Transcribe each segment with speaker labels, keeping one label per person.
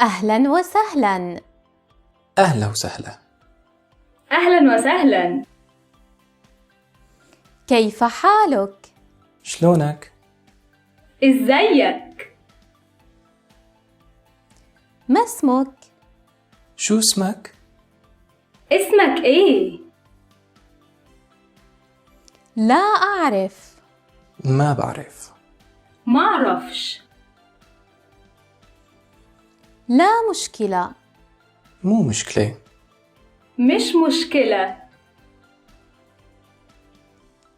Speaker 1: أهلا وسهلا.
Speaker 2: أهلا وسهلا.
Speaker 3: أهلا وسهلا.
Speaker 1: كيف حالك؟
Speaker 2: شلونك؟
Speaker 3: إزيك؟
Speaker 1: ما اسمك؟
Speaker 2: شو اسمك؟
Speaker 3: اسمك إيه؟
Speaker 1: لا أعرف.
Speaker 2: ما بعرف.
Speaker 3: معرفش.
Speaker 1: لا مشكلة.
Speaker 2: مو مشكلة.
Speaker 3: مش مشكلة.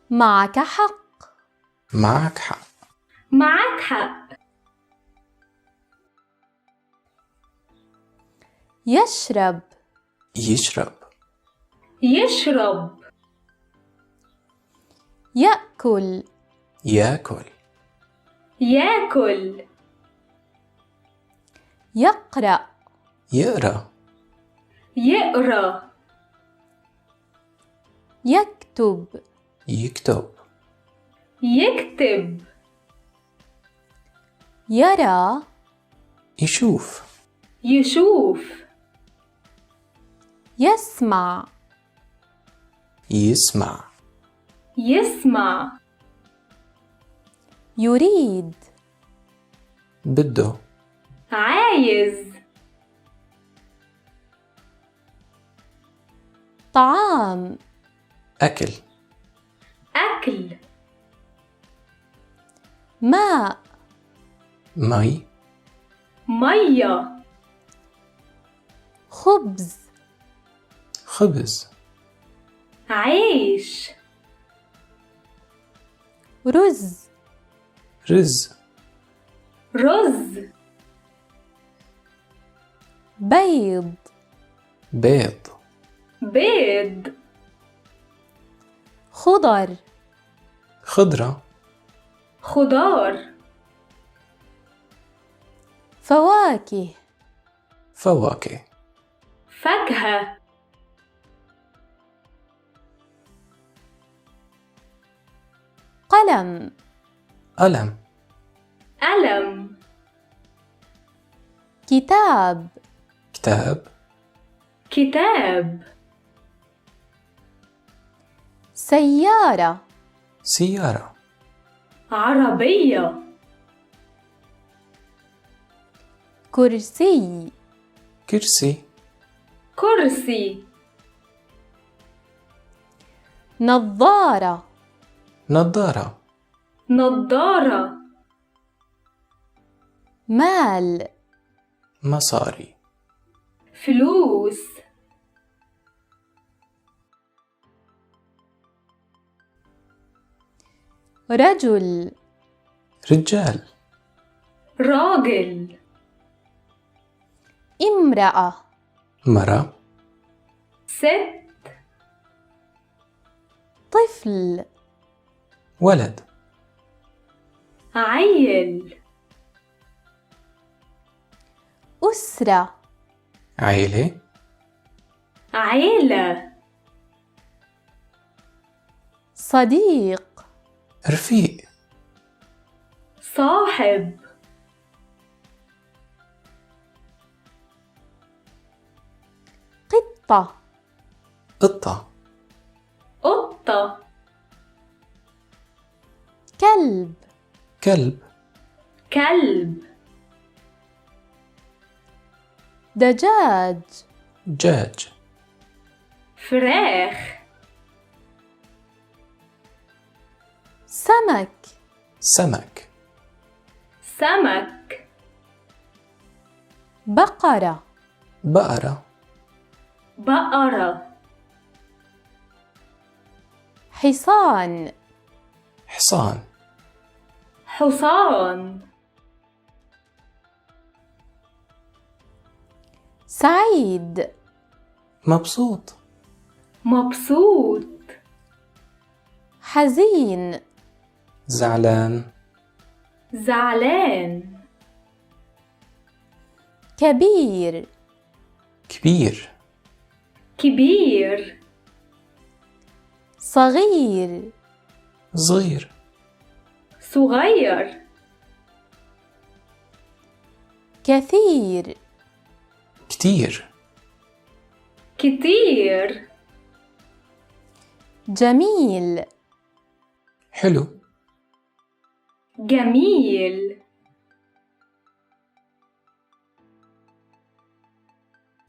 Speaker 1: معك حق.
Speaker 2: معك حق.
Speaker 3: معك حق.
Speaker 1: يشرب.
Speaker 2: يشرب.
Speaker 3: يشرب.
Speaker 1: يأكل.
Speaker 2: ياكل.
Speaker 3: ياكل.
Speaker 1: يقرأ.
Speaker 2: يقرأ.
Speaker 3: يقرأ.
Speaker 2: يكتب.
Speaker 3: يكتب.
Speaker 1: يرى.
Speaker 2: يشوف.
Speaker 3: يشوف.
Speaker 1: يسمع.
Speaker 2: يسمع.
Speaker 3: يسمع.
Speaker 1: يريد.
Speaker 2: بده.
Speaker 3: عايز.
Speaker 1: طعام.
Speaker 2: أكل.
Speaker 3: أكل.
Speaker 1: ماء.
Speaker 2: مي.
Speaker 3: مية.
Speaker 1: خبز.
Speaker 2: خبز.
Speaker 3: عيش.
Speaker 1: رز.
Speaker 2: رز.
Speaker 3: رز.
Speaker 1: بيض.
Speaker 2: بيض.
Speaker 3: بيض.
Speaker 1: خضر.
Speaker 2: خضرة.
Speaker 3: خضار.
Speaker 1: فواكه.
Speaker 2: فواكه.
Speaker 3: فاكهة.
Speaker 1: قلم.
Speaker 2: قلم.
Speaker 3: قلم.
Speaker 1: كتاب.
Speaker 2: كتاب.
Speaker 3: كتاب.
Speaker 1: سيارة.
Speaker 2: سيارة.
Speaker 3: عربية.
Speaker 1: كرسي.
Speaker 2: كرسي.
Speaker 3: كرسي.
Speaker 1: نظارة.
Speaker 2: نظارة.
Speaker 3: نظارة.
Speaker 1: مال.
Speaker 2: مصاري.
Speaker 3: فلوس.
Speaker 1: رجل.
Speaker 2: رجال.
Speaker 3: راجل.
Speaker 1: امرأة.
Speaker 2: مرة.
Speaker 3: ست.
Speaker 1: طفل.
Speaker 2: ولد.
Speaker 3: عيل.
Speaker 1: أسرة.
Speaker 2: عيلة.
Speaker 3: عيلة.
Speaker 1: صديق.
Speaker 2: رفيق.
Speaker 3: صاحب.
Speaker 1: قطة.
Speaker 2: قطة.
Speaker 3: قطة.
Speaker 1: كلب.
Speaker 2: كلب.
Speaker 3: كلب.
Speaker 1: دجاج.
Speaker 2: دجاج.
Speaker 3: فراخ.
Speaker 1: سمك.
Speaker 2: سمك.
Speaker 3: سمك.
Speaker 1: بقرة.
Speaker 2: بقرة.
Speaker 3: بقرة.
Speaker 1: حصان.
Speaker 2: حصان.
Speaker 3: حصان.
Speaker 1: سعيد.
Speaker 2: مبسوط.
Speaker 3: مبسوط.
Speaker 1: حزين.
Speaker 2: زعلان.
Speaker 3: زعلان.
Speaker 1: كبير.
Speaker 2: كبير.
Speaker 3: كبير.
Speaker 1: صغير.
Speaker 2: صغير.
Speaker 3: صغير.
Speaker 1: كثير.
Speaker 2: كتير.
Speaker 3: كتير.
Speaker 1: جميل.
Speaker 2: حلو.
Speaker 3: جميل.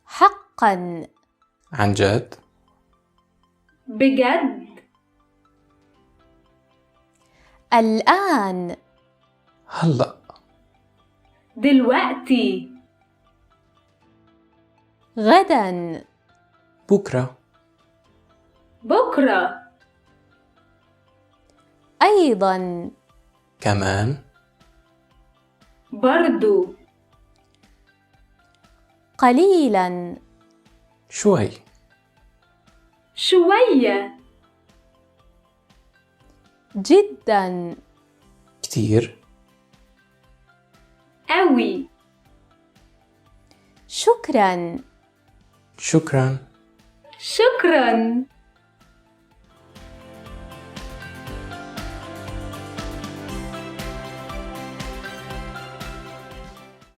Speaker 1: حقا.
Speaker 2: عن جد.
Speaker 3: بجد.
Speaker 1: الآن.
Speaker 2: هلأ.
Speaker 3: دلوقتي.
Speaker 1: غدا.
Speaker 2: بكرة.
Speaker 3: بكرة.
Speaker 1: أيضا.
Speaker 2: كمان.
Speaker 3: برضو.
Speaker 1: قليلا.
Speaker 2: شوي.
Speaker 3: شوية.
Speaker 1: جدا.
Speaker 2: كتير.
Speaker 3: أوي.
Speaker 1: شكرا.
Speaker 2: شكرا.
Speaker 3: شكرا.